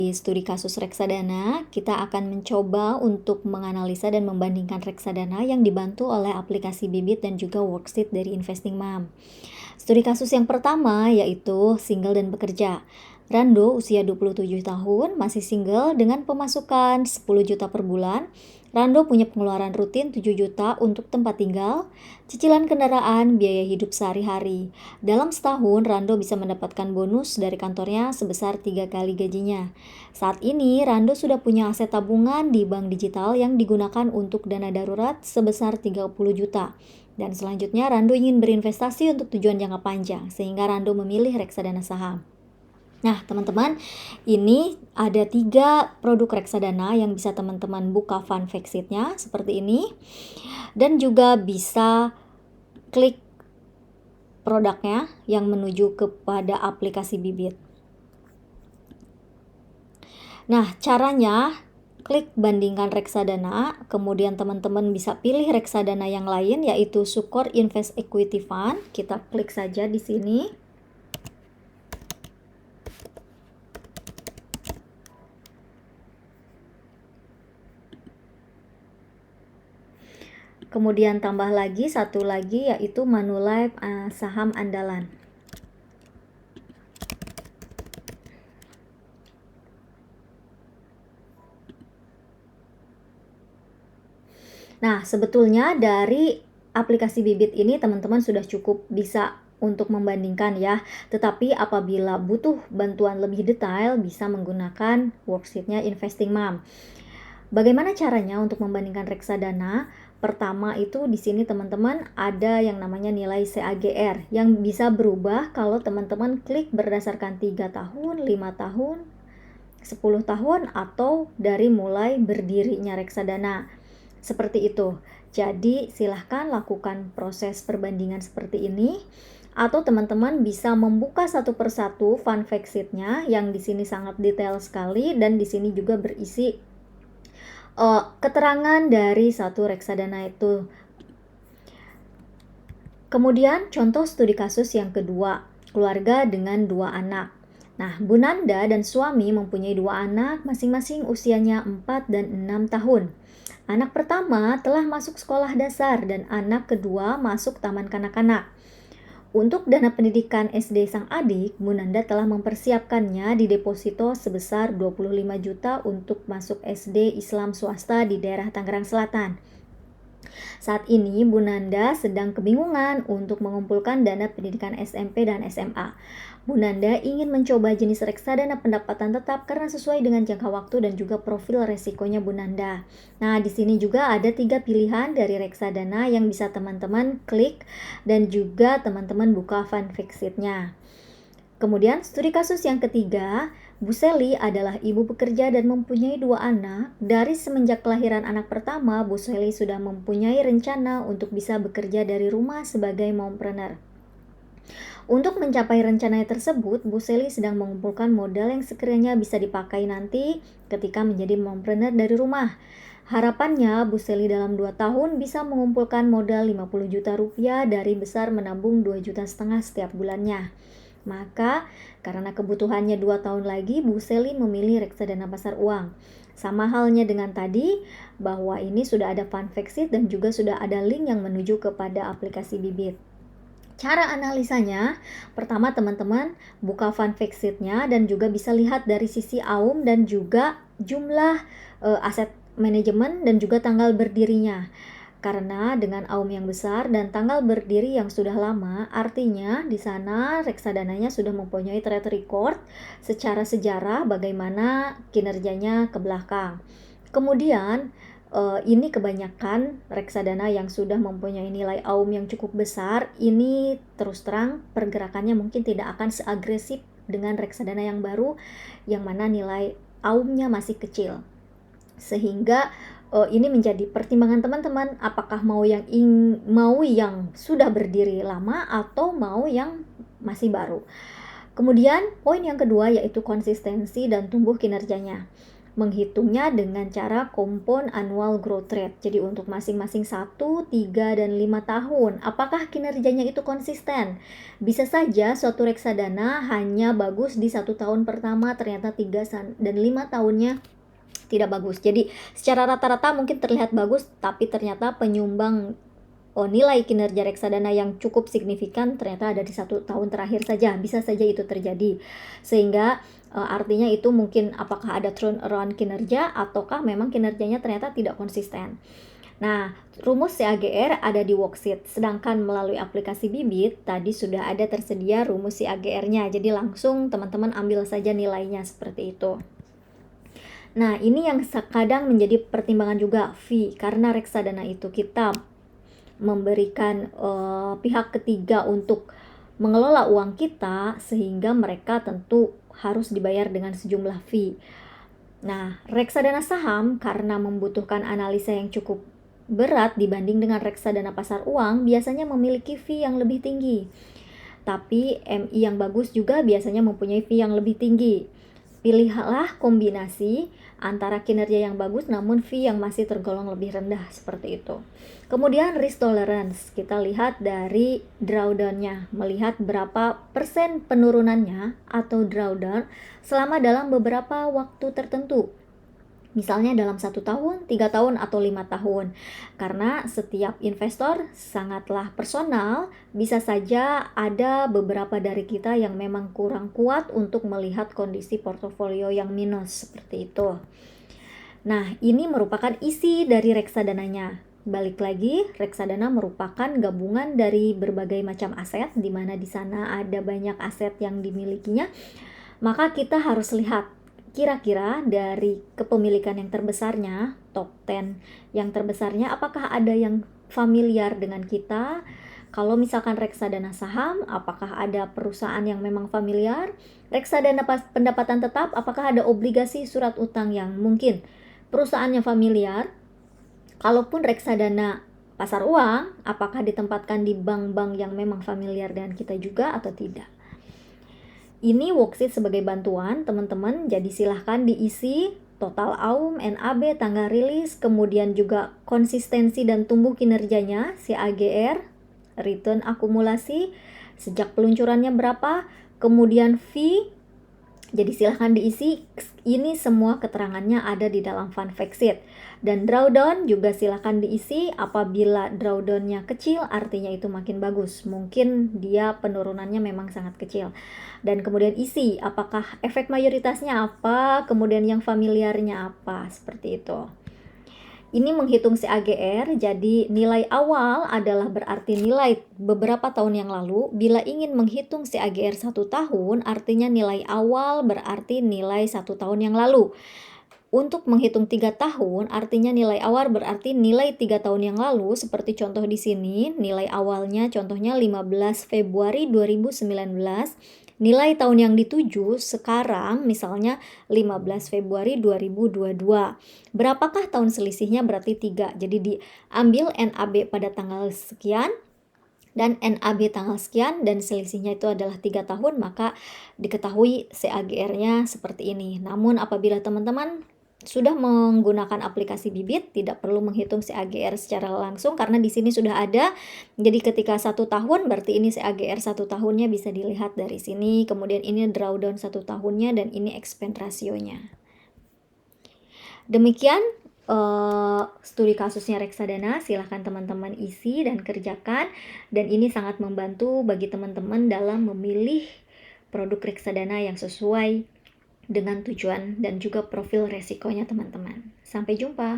Di studi kasus reksadana, kita akan mencoba untuk menganalisa dan membandingkan reksadana yang dibantu oleh aplikasi Bibit dan juga worksheet dari Investing Mom. Studi kasus yang pertama yaitu single dan bekerja. Rando usia 27 tahun, masih single dengan pemasukan 10 juta per bulan. Rando punya pengeluaran rutin 7 juta untuk tempat tinggal, cicilan kendaraan, biaya hidup sehari-hari. Dalam setahun, Rando bisa mendapatkan bonus dari kantornya sebesar 3 kali gajinya. Saat ini, Rando sudah punya aset tabungan di bank digital yang digunakan untuk dana darurat sebesar 30 juta. Dan selanjutnya, Rando ingin berinvestasi untuk tujuan jangka panjang, sehingga Rando memilih reksadana saham. Nah, teman-teman, ini ada 3 produk reksadana yang bisa teman-teman buka fun fact sheet-nya seperti ini. Dan juga bisa klik produknya yang menuju kepada aplikasi Bibit. Nah, caranya klik bandingkan reksadana, kemudian teman-teman bisa pilih reksadana yang lain yaitu Sukor Invest Equity Fund. Kita klik saja di sini. Kemudian tambah lagi satu lagi yaitu Manulife saham andalan. Nah, sebetulnya dari aplikasi Bibit ini teman-teman sudah cukup bisa untuk membandingkan ya. Tetapi apabila butuh bantuan lebih detail bisa menggunakan worksheet-nya Investing Mom. Bagaimana caranya untuk membandingkan reksadana? Pertama itu di sini teman-teman ada yang namanya nilai CAGR yang bisa berubah kalau teman-teman klik berdasarkan 3 tahun, 5 tahun, 10 tahun atau dari mulai berdirinya reksadana. Seperti itu. Jadi silahkan lakukan proses perbandingan seperti ini. Atau teman-teman bisa membuka satu persatu fun fact sheet-nya yang di sini sangat detail sekali dan di sini juga berisi keterangan dari satu reksadana itu. Kemudian contoh studi kasus yang kedua, keluarga dengan 2 anak. Nah, Bu Nanda dan suami mempunyai 2 anak, masing-masing usianya 4 dan 6 tahun. Anak pertama telah masuk sekolah dasar dan anak kedua masuk taman kanak-kanak. Untuk dana pendidikan SD sang adik, Bu Nanda telah mempersiapkannya di deposito sebesar 25 juta untuk masuk SD Islam swasta di daerah Tangerang Selatan. Saat ini Bu Nanda sedang kebingungan untuk mengumpulkan dana pendidikan SMP dan SMA. Bu Nanda ingin mencoba jenis reksadana pendapatan tetap karena sesuai dengan jangka waktu dan juga profil resikonya Bu Nanda. Nah, di sini juga ada 3 pilihan dari reksadana yang bisa teman-teman klik dan juga teman-teman buka fun fact sheet-nya. Kemudian studi kasus yang ketiga, Bu Seli adalah ibu bekerja dan mempunyai 2 anak. Dari semenjak kelahiran anak pertama, Bu Seli sudah mempunyai rencana untuk bisa bekerja dari rumah sebagai mompreneur. Untuk mencapai rencana tersebut, Bu Seli sedang mengumpulkan modal yang sekiranya bisa dipakai nanti ketika menjadi mompreneur dari rumah. Harapannya, Bu Seli dalam 2 tahun bisa mengumpulkan modal 50 juta rupiah dari besar menabung 2,5 juta setiap bulannya. Maka, karena kebutuhannya 2 tahun lagi, Bu Seli memilih reksadana pasar uang. Sama halnya dengan tadi, bahwa ini sudah ada fun fact sheet dan juga sudah ada link yang menuju kepada aplikasi Bibit. Cara analisanya, pertama teman-teman buka fun fact sheet-nya dan juga bisa lihat dari sisi AUM dan juga jumlah aset manajemen dan juga tanggal berdirinya. Karena dengan AUM yang besar dan tanggal berdiri yang sudah lama, artinya di sana reksadananya sudah mempunyai track record secara sejarah bagaimana kinerjanya ke belakang. Kemudian ini kebanyakan reksadana yang sudah mempunyai nilai AUM yang cukup besar, ini terus terang pergerakannya mungkin tidak akan seagresif dengan reksadana yang baru yang mana nilai AUM-nya masih kecil. Sehingga ini menjadi pertimbangan teman-teman apakah mau yang sudah berdiri lama atau mau yang masih baru. Kemudian poin yang kedua yaitu konsistensi dan tumbuh kinerjanya. menghitungnya dengan cara compound annual growth rate. Jadi untuk masing-masing 1, 3, dan 5 tahun, apakah kinerjanya itu konsisten? Bisa saja suatu reksadana hanya bagus di 1 tahun pertama, ternyata 3 dan 5 tahunnya tidak bagus. Jadi secara rata-rata mungkin terlihat bagus, tapi ternyata penyumbang nilai kinerja reksadana yang cukup signifikan ternyata ada di 1 tahun terakhir saja. Bisa saja itu terjadi, sehingga artinya itu mungkin apakah ada turnaround kinerja ataukah memang kinerjanya ternyata tidak konsisten. Nah, rumus CAGR ada di worksheet, sedangkan melalui aplikasi Bibit tadi sudah ada tersedia rumus CAGR-nya, jadi langsung teman-teman ambil saja nilainya seperti itu. Nah, ini yang kadang menjadi pertimbangan juga fee, karena reksadana itu kita memberikan pihak ketiga untuk mengelola uang kita, sehingga mereka tentu harus dibayar dengan sejumlah fee. Nah, reksadana saham karena membutuhkan analisa yang cukup berat dibanding dengan reksadana pasar uang, biasanya memiliki fee yang lebih tinggi. Tapi MI yang bagus juga biasanya mempunyai fee yang lebih tinggi. Pilihlah kombinasi antara kinerja yang bagus namun fee yang masih tergolong lebih rendah, seperti itu. Kemudian risk tolerance, kita lihat dari drawdown-nya, melihat berapa persen penurunannya atau drawdown selama dalam beberapa waktu tertentu. Misalnya dalam 1 tahun, 3 tahun, atau 5 tahun. Karena setiap investor sangatlah personal, bisa saja ada beberapa dari kita yang memang kurang kuat untuk melihat kondisi portofolio yang minus, seperti itu. Nah, ini merupakan isi dari reksadananya. Balik lagi, reksadana merupakan gabungan dari berbagai macam aset, di mana di sana ada banyak aset yang dimilikinya. Maka kita harus lihat kira-kira dari kepemilikan yang terbesarnya, top 10 yang terbesarnya, apakah ada yang familiar dengan kita? Kalau misalkan reksadana saham, apakah ada perusahaan yang memang familiar? Reksadana pendapatan tetap, apakah ada obligasi surat utang yang mungkin perusahaannya familiar? Kalaupun reksadana pasar uang, apakah ditempatkan di bank-bank yang memang familiar dengan kita juga atau tidak? Ini worksheet sebagai bantuan teman-teman, jadi silahkan diisi total AUM, NAB, tanggal rilis, kemudian juga konsistensi dan tumbuh kinerjanya, CAGR, return akumulasi, sejak peluncurannya berapa, kemudian fee. Jadi silahkan diisi, ini semua keterangannya ada di dalam fun fact sheet. Dan drawdown juga silahkan diisi, apabila drawdownnya kecil artinya itu makin bagus, mungkin dia penurunannya memang sangat kecil. Dan kemudian isi, apakah efek mayoritasnya apa, kemudian yang familiarnya apa, seperti itu. Ini menghitung CAGR, jadi nilai awal adalah berarti nilai beberapa tahun yang lalu. Bila ingin menghitung CAGR 1 tahun, artinya nilai awal berarti nilai 1 tahun yang lalu. Untuk menghitung 3 tahun, artinya nilai awal berarti nilai 3 tahun yang lalu, seperti contoh di sini, nilai awalnya contohnya 15 Februari 2019, nilai tahun yang dituju sekarang misalnya 15 Februari 2022. Berapakah tahun selisihnya? Berarti 3. Jadi diambil NAB pada tanggal sekian dan NAB tanggal sekian, dan selisihnya itu adalah 3 tahun, maka diketahui CAGR-nya seperti ini. Namun apabila teman-teman sudah menggunakan aplikasi Bibit, tidak perlu menghitung CAGR secara langsung karena di sini sudah ada. Jadi ketika 1 tahun berarti ini CAGR 1 tahunnya bisa dilihat dari sini. Kemudian ini drawdown 1 tahunnya dan ini expand rasionya. Demikian studi kasusnya reksadana, silahkan teman-teman isi dan kerjakan. Dan ini sangat membantu bagi teman-teman dalam memilih produk reksadana yang sesuai dengan tujuan dan juga profil resikonya teman-teman. Sampai jumpa.